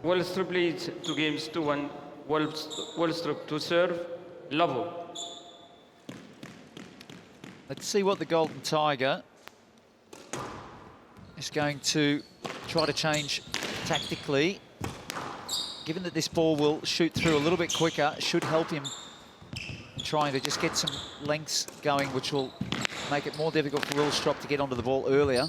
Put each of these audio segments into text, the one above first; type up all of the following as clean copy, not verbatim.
Willstrop leads 2 games to 1. Willstrop to serve. Lavo. Let's see what the Golden Tiger is going to try to change tactically. Given that this ball will shoot through a little bit quicker, should help him trying to just get some lengths going, which will make it more difficult for Willstrop to get onto the ball earlier.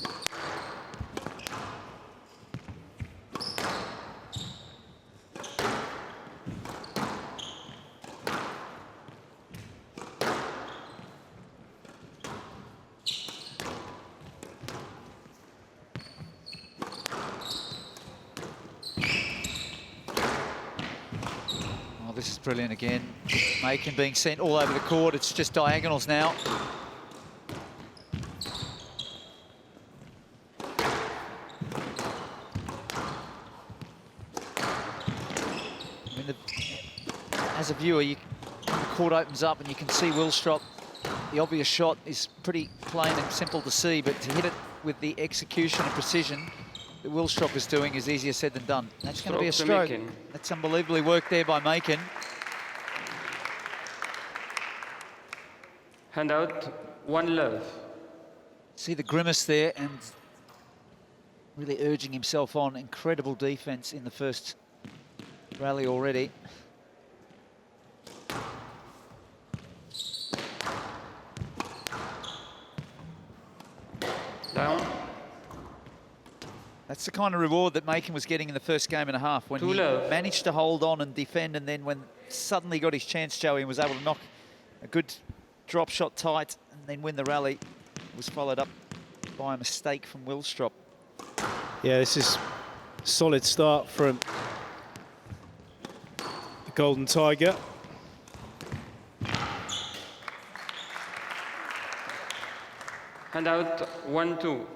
This is brilliant again. Makin being sent all over the court. It's just diagonals now. I mean, as a viewer, the court opens up and you can see Willstrop. The obvious shot is pretty plain and simple to see, but to hit it with the execution and precision that Willstrop is doing is easier said than done. That's going to be a stroke. That's unbelievably worked there by Makin. Hand out, 1 love. See the grimace there and really urging himself on. Incredible defense in the first rally already. Down. That's the kind of reward that Makin was getting in the first game and a half, when he managed to hold on and defend, and then when suddenly got his chance, Joey, and was able to knock a good drop shot tight and then win the rally. It was followed up by a mistake from Willstrop. Yeah, this is a solid start from the Golden Tiger. Hand out, 1-2.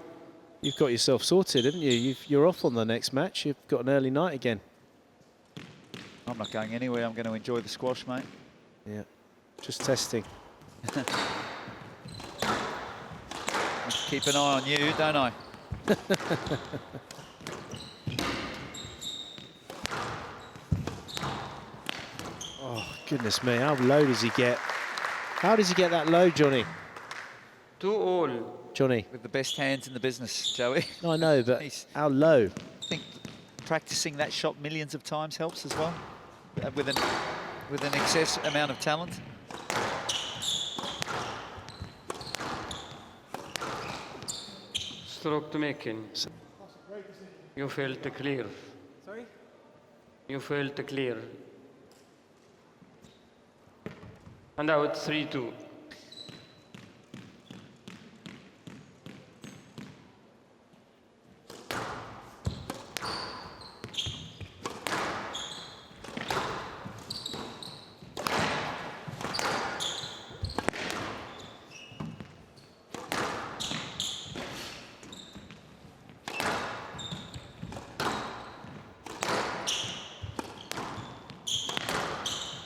You've got yourself sorted, haven't you? You're off on the next match. You've got an early night again. I'm not going anywhere. I'm going to enjoy the squash, mate. Yeah, just testing. Keep an eye on you, don't I? Oh, goodness me. How low does he get? How does he get that low, Johnny? 2-all. Johnny. With the best hands in the business, Joey. No, I know, but how low? I think practicing that shot millions of times helps as well, with an excess amount of talent. Stroke to Makin. You failed to clear. Sorry? You failed to clear. Hand out, 3-2.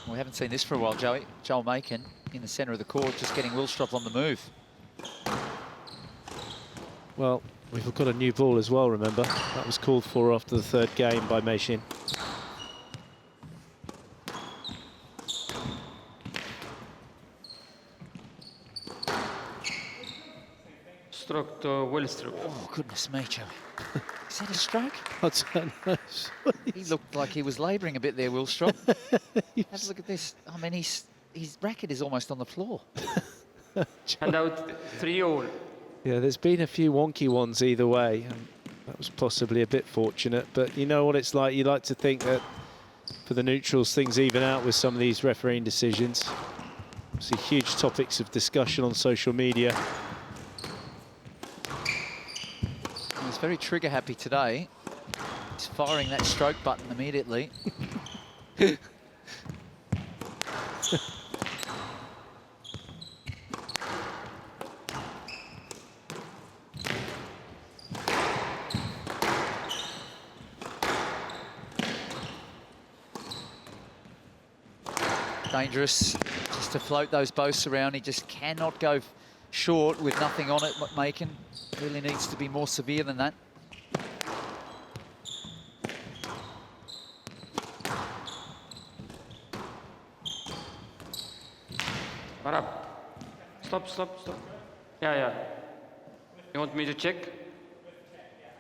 We haven't seen this for a while, Joey. Joel Makin in the centre of the court, just getting Willstrop on the move. Well, we've got a new ball as well, remember? That was called for after the third game by Makin. Stroke to Willstrop. Oh, goodness me, Joey. Is that a stroke? I don't know. He looked like he was labouring a bit there, Willstrop. Have a look at this. I mean, his racket is almost on the floor. Hand out, 3-all. Yeah, there's been a few wonky ones either way, and that was possibly a bit fortunate, but you know what it's like. You like to think that for the neutrals, things even out with some of these refereeing decisions. See huge topics of discussion on social media. He's very trigger happy today. He's firing that stroke button immediately. Dangerous just to float those boasts around. He just cannot go short with nothing on it. Makin really needs to be more severe than that. Arab. Stop. Yeah. You want me to check?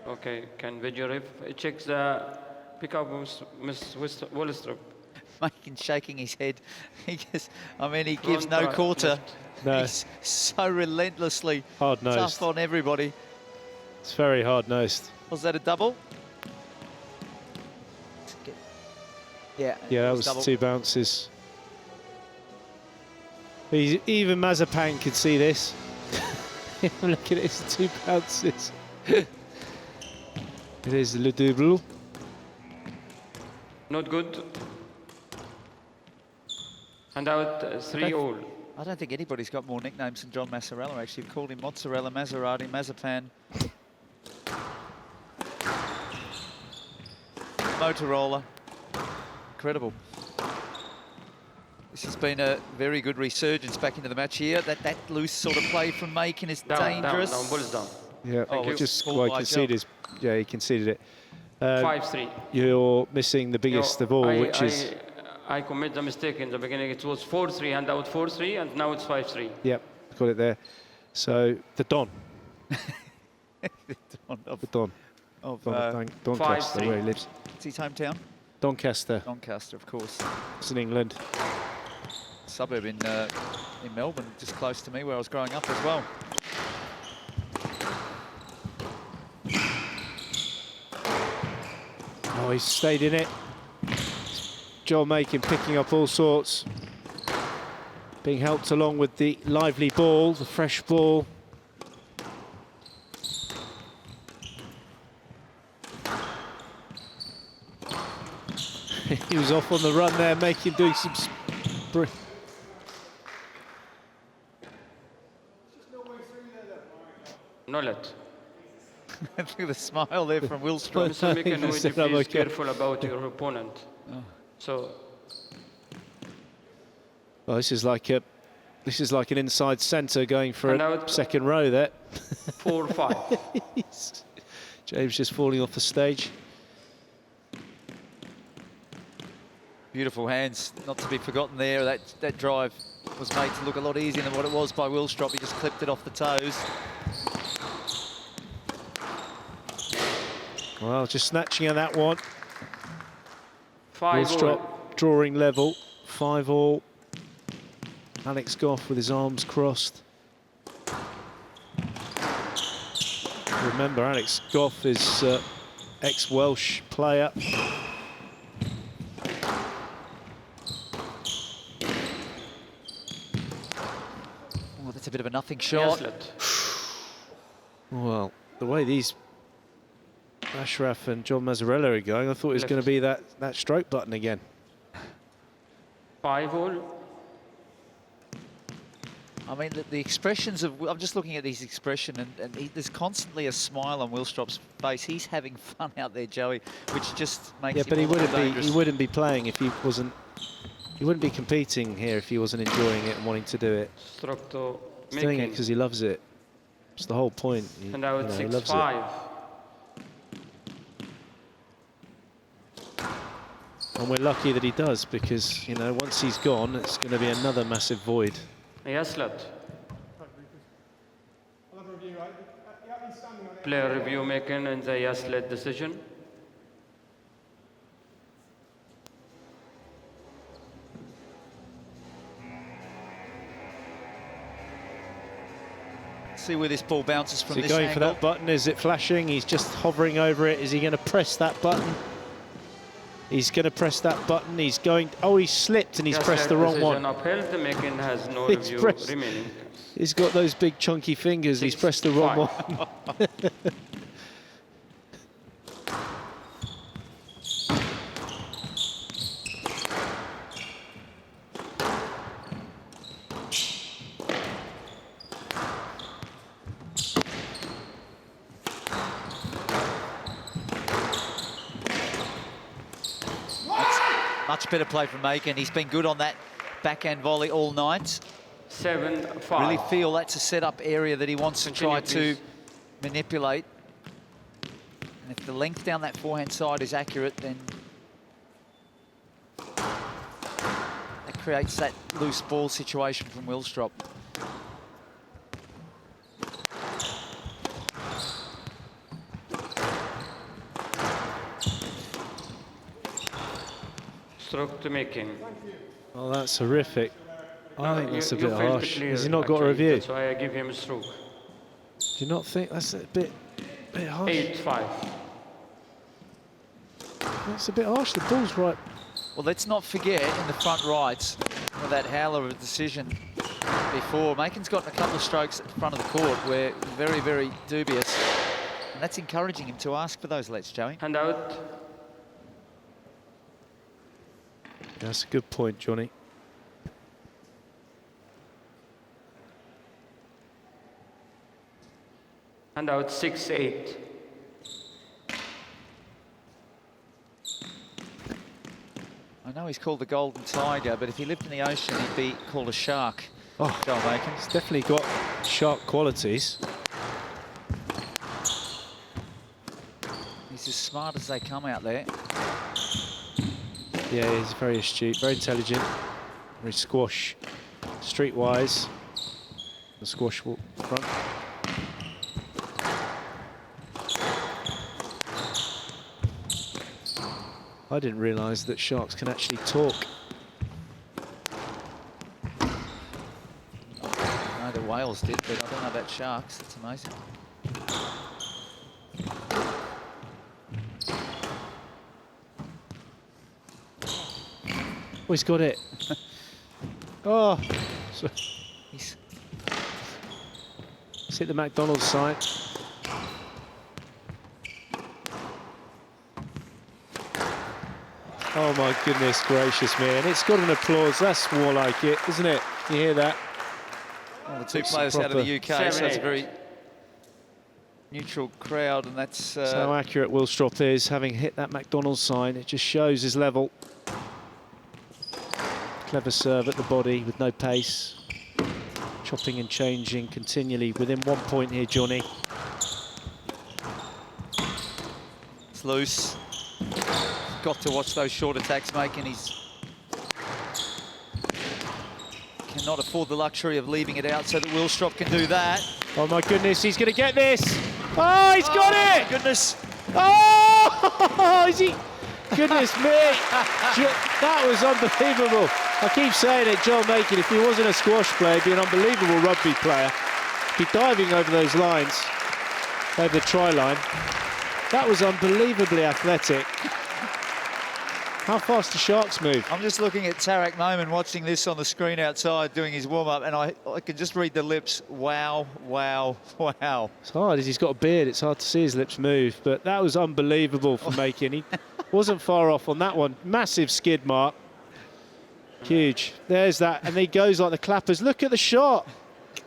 Okay, can video ref check the pickup of Miss Willstrop? Makin shaking his head. He just, I mean, he gives Front no right, quarter. left. No. He's so relentlessly Hard-nosed. tough on everybody. It's very hard-nosed. Was that a double? Yeah. Yeah, that it was double. 2 bounces. Even Mazapan could see this. Look at it, it's 2 bounces. It is le double. Not good. And out 3-all. I don't think anybody's got more nicknames than John Massarella, actually. We've called him Mozzarella, Maserati, Mazapan. Motorola. Incredible. This has been a very good resurgence back into the match here. That loose sort of play from Makin is dangerous. Down, ball is down. Yeah, you. just Ball quite by conceded. Yeah, he conceded it. 5-3. You're missing the biggest of all, which is... I commit the mistake in the beginning. It was 4-3, hand out 4-3, and now it's 5-3. Yep, got it there. So, the Don. Of The Don. Doncaster, 5-3. where he lives. It's his hometown? Doncaster. Doncaster, of course. It's in England. Suburb in Melbourne, just close to me where I was growing up as well. Oh, he's stayed in it. Joel Makin picking up all sorts. Being helped along with the lively ball, the fresh ball. He was off on the run there, Makin doing some... No let. Look at the smile there from Willstrop. Mr. Makin, would you I'm please okay. careful about your opponent? So, Well, this is like an inside centre going for And a now second row there. 4-5. James just falling off the stage. Beautiful hands, not to be forgotten there. That drive was made to look a lot easier than what it was by Willstrop. He just clipped it off the toes. Well, just snatching at that one. 5-all. Willstrop drawing level, 5-all. Alex Goff with his arms crossed. Remember, Alex Goff is ex-Welsh player. Oh, that's a bit of a nothing shot. Yes, let. Well, the way these Ashraf and John Mazzarella are going, I thought it was going to be that stroke button again. 5-all. I mean, the expressions of... I'm just looking at his expression, and there's constantly a smile on Willstrop's face. He's having fun out there, Joey, which just makes Yeah, him but he all the more wouldn't be. dangerous. He wouldn't be playing if he wasn't. He wouldn't be competing here if he wasn't enjoying it and wanting to do it. Stroke to He's doing it Makin. because he loves it. It's the whole point. And now it's he loves it. 6-5. And we're lucky that he does, because once he's gone, it's going to be another massive void. Yes, let. Player review Makin and the yes let decision. See where this ball bounces from Is he this going angle. for that button? Is it flashing? He's just hovering over it. Is he going to press that button? He's going to press that button. He's going... Oh, he slipped and he's Yes, pressed let the wrong decision one. Upheld. Makin has no He's review pressed- remaining. He's got those big chunky fingers. He's pressed the wrong 6-5. one. Much better play from Makin. He's been good on that backhand volley all night. 7-5. Really feel that's a set-up area that he wants to try Continue, to manipulate. And if the length down that forehand side is accurate, then that creates that loose ball situation from Willstrop. Stroke to Makin. Oh, that's horrific. I think that's a You bit failed harsh. to clear, Has he not got a actually. review? That's why I give him a stroke. Do you not think that's a bit harsh? 8-5. That's a bit harsh. The ball's right. Well, let's not forget in the front right with that howler of a decision before. Makin's gotten a couple of strokes at the front of the court where very, very dubious. And that's encouraging him to ask for those lets, Joey. Hand out. That's a good point, Johnny. Hand out 6-8. I know he's called the Golden Tiger, but if he lived in the ocean, he'd be called a shark. Oh, Joel Makin. he's definitely got sharp qualities. He's as smart as they come out there. Yeah, he's very astute, very intelligent, very squash, streetwise. The squash front. I didn't realise that sharks can actually talk. I know the whales did, but I don't know about sharks. That's amazing. Oh, he's got it. Oh, He's let's hit the McDonald's sign. Oh my goodness gracious me, and it's got an applause. That's more like it, isn't it? You hear that? well, the two It's players out of the UK, so it's a 7-8. very neutral crowd, and that's That's how accurate Willstrop is, having hit that McDonald's sign. It just shows his level. Clever serve at the body with no pace. Chopping and changing continually within 1 point here, Johnny. it's loose. Got to watch those short attacks, Makin. He's cannot afford the luxury of leaving it out so that Willstrop can do that. Oh my goodness, he's going to get this. Oh, he's got it! My goodness. Oh, is he? Goodness me. That was unbelievable. I keep saying it, Joel Makin, if he wasn't a squash player, he'd be an unbelievable rugby player. He'd be diving over those lines, over the try line. That was unbelievably athletic. How fast do Sharks move? I'm just looking at Tarek Momin watching this on the screen outside doing his warm-up, and I can just read the lips. Wow, wow, wow. It's hard, as he's got a beard, it's hard to see his lips move, but that was unbelievable for Makin. He wasn't far off on that one. Massive skid mark. Huge. There's that, and he goes like the clappers. Look at the shot.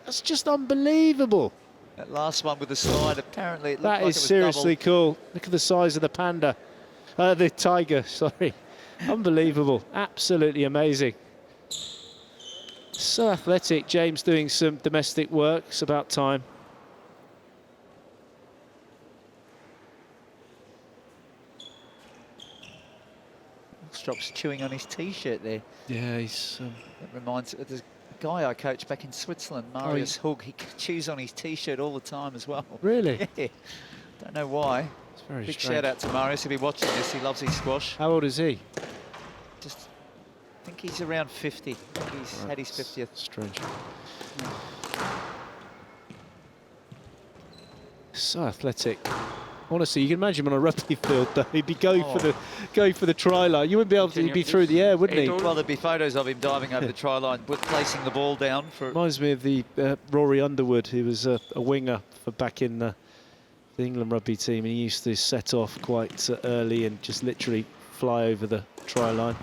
That's just unbelievable. That last one with the slide, apparently it looked That like is it was seriously double. cool. Look at the size of the panda. The tiger, sorry. Unbelievable. Absolutely amazing. So athletic. James doing some domestic work. It's about time. Strop's chewing on his T-shirt there. Yeah, he's... That reminds me of the guy I coached back in Switzerland, Marius Hug. He chews on his T-shirt all the time as well. Really? Yeah. Don't know why. It's very Big strange. shout out to Marius. He'll be watching this. He loves his squash. How old is he? Just, I think he's around 50. I think he's had his 50th. Strange. So athletic. Honestly, you can imagine him on a rugby field though. He'd be going for the try line. You wouldn't be able to. He'd be through the air, wouldn't he? Well, there'd be photos of him diving over the try line, with placing the ball down for. Reminds me of the Rory Underwood, who was a winger for back in the England rugby team, and he used to set off quite early and just literally fly over the try line.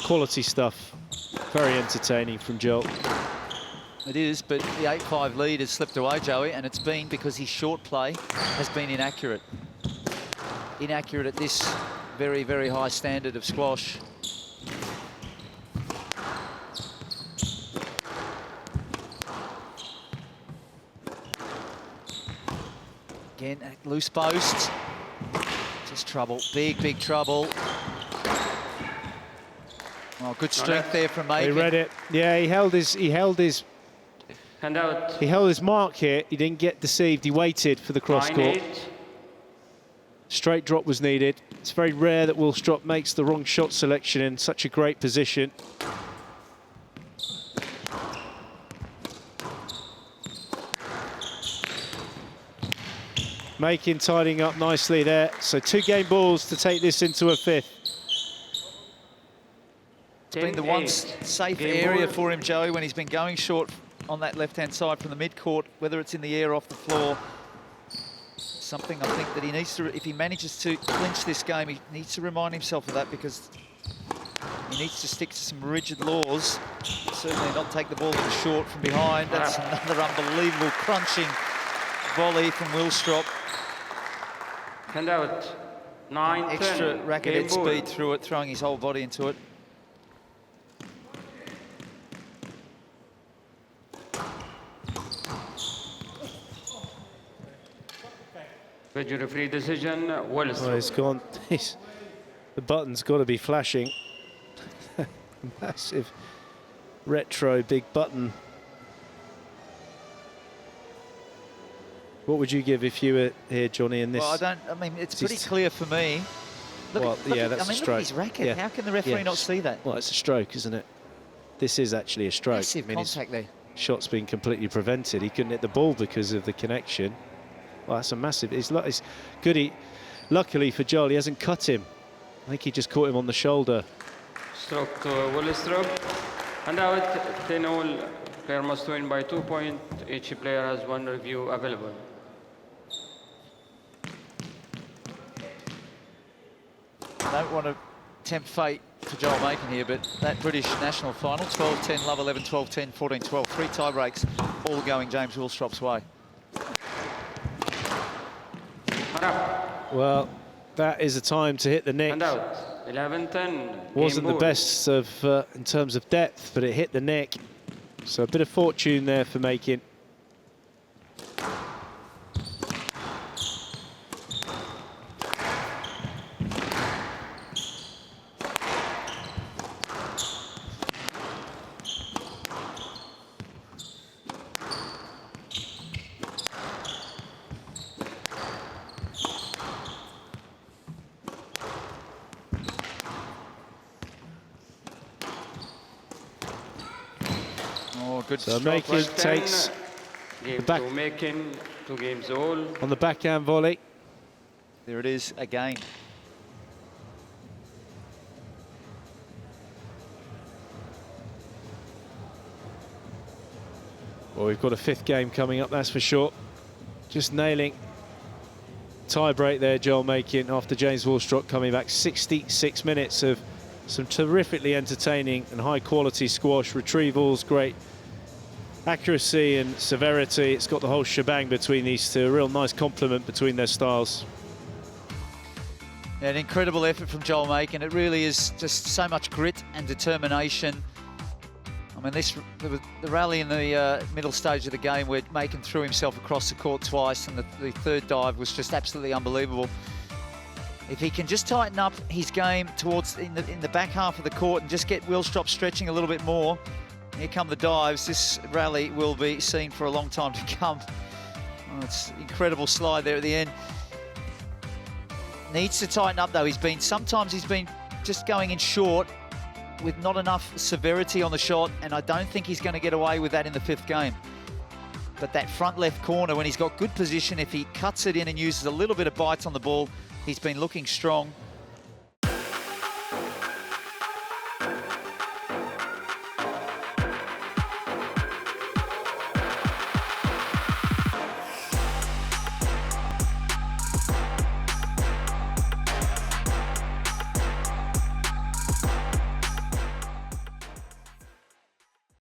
Quality stuff. Very entertaining from Joel. It is, but the 8-5 lead has slipped away, Joey, and it's been because his short play has been inaccurate. Inaccurate at this very, very high standard of squash. Again, loose post. There's trouble, big trouble. Oh, good strength there from Makin. He read it. Yeah, he held his Hand out. He held his mark here. He didn't get deceived. He waited for the cross court. 9-8. Straight drop was needed. It's very rare that Willstrop makes the wrong shot selection in such a great position. Makin tidying up nicely there. So 2 game balls to take this into a 5th. It's been the one safe area for him, Joey, when he's been going short on that left-hand side from the mid-court, whether it's in the air or off the floor. Something I think that he needs to, if he manages to clinch this game, he needs to remind himself of that, because he needs to stick to some rigid laws. Certainly not take the ball to the short from behind. That's another unbelievable crunching volley from Willstrop. Hand out. 9-10. Extra racket head Game ball. speed through it, throwing his whole body into it. Video referee decision. Willstrop. Oh, he's gone. The button's got to be flashing. Massive retro big button. What would you give if you were here, Johnny, in this? Well, I mean, it's pretty clear for me. Look, yeah, that's a look stroke. at his racket. Yeah. How can the referee not see that? Well, it's a stroke, isn't it? This is actually a stroke. Massive contact there. Shot's been completely prevented. He couldn't hit the ball because of the connection. Well, that's a massive. It's good. Luckily for Joel, he hasn't cut him. I think he just caught him on the shoulder. Stroke to Willstrop. Hand out. 10-all. Player must win by 2 points. Each player has 1 review available. I don't want to tempt fate for Joel Makin here, but that British national final, 12-10, love 11, 12-10, 14-12, 3 tie breaks, all going James Willstrop's way. Hand up. Well, that is a time to hit the neck. Hand out. 11-10. Wasn't the best of in terms of depth, but it hit the neck. So a bit of fortune there for Makin. Good So stroke. Makin takes Game back 2 Makin. 2 games all. on the backhand volley. There it is again. Well, we've got a 5th game coming up, that's for sure. Just nailing tie break there, Joel Makin, after James Willstrop coming back. 66 minutes of some terrifically entertaining and high-quality squash, retrievals, great accuracy and severity. It's got the whole shebang between these two. A real nice complement between their styles. An incredible effort from Joel Makin. It really is just so much grit and determination. I mean, the rally in the middle stage of the game where Makin threw himself across the court twice, and the 3rd dive was just absolutely unbelievable. If he can just tighten up his game towards in the back half of the court and just get Willstrop stretching a little bit more, here come the dives. This rally will be seen for a long time to come. Oh, it's incredible slide there at the end. Needs to tighten up though. Sometimes he's been just going in short with not enough severity on the shot, and I don't think he's going to get away with that in the 5th game. But that front left corner, when he's got good position, if he cuts it in and uses a little bit of bites on the ball, he's been looking strong.